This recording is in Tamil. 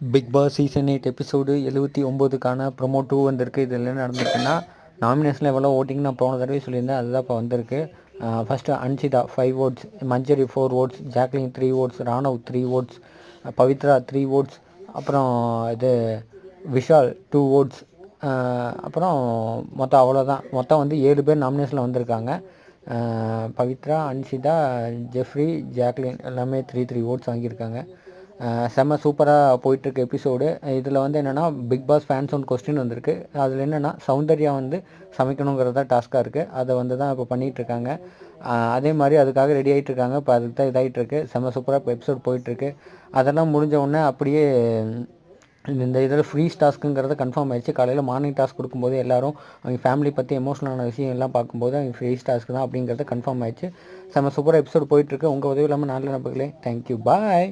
பிக் பாஸ் சீசன் 8 எபிசோடு 79க்கான ப்ரொமோ 2 வந்திருக்கு. இதில் என்ன நடந்திருக்குன்னா, நாமினேஷனில் எவ்வளோ ஓட்டிங் நான் போன தடவை சொல்லியிருந்தேன், அதுதான் இப்போ வந்திருக்கு. ஃபஸ்ட்டு அன்ஷிதா 5 votes, மஞ்சரி 4 votes, Jacqueline 3 votes, Raanav 3 votes, Pavithra 3 votes, அப்புறம் இது விஷால் 2 votes, அப்புறம் மொத்தம் அவ்வளோதான். மொத்தம் வந்து 7 பேர் நாமினேஷனில் வந்திருக்காங்க. பவித்ரா, அன்ஷிதா, ஜெஃப்ரி, ஜாக்லின் எல்லாமே 3 votes வாங்கியிருக்காங்க. செம்ம சூப்பராக போயிட்டுருக்கு எபிசோடு. இதில் வந்து என்னென்னா, Bigg Boss fans one question வந்திருக்கு. அதில் என்னென்னா, சௌந்தர்யா வந்து சமைக்கணுங்கிறது தான் டாஸ்க்காக இருக்குது. அதை வந்து தான் இப்போ பண்ணிகிட்ருக்காங்க. அதே மாதிரி அதுக்காக ரெடி ஆகிட்டுருக்காங்க. இப்போ அதுக்கு தான் இதாகிட்டுருக்கு. செம்ம சூப்பராக இப்போ எபிசோட் போயிட்டுருக்கு. அதெல்லாம் முடிஞ்ச உடனே அப்படியே இந்த இதில் ஃப்ரீஸ் டாஸ்க்குங்கிறது கன்ஃபார்ம் ஆயிடுச்சு. காலையில் மார்னிங் டாஸ்க் கொடுக்கும்போது எல்லோரும் அவங்க ஃபேமிலி பற்றி எமோஷனலான விஷயம் எல்லாம் பார்க்கும்போது அவங்க ஃப்ரீஸ் டாஸ்க் தான் அப்படிங்கிறது கன்ஃபார்ம் ஆயிடுச்சு. செம்ம சூப்பராக எபிசோட் போயிட்டுருக்கு. உங்கள் உதவி இல்லாமல் நல்ல நபர்களே. தேங்க்யூ, பாய்.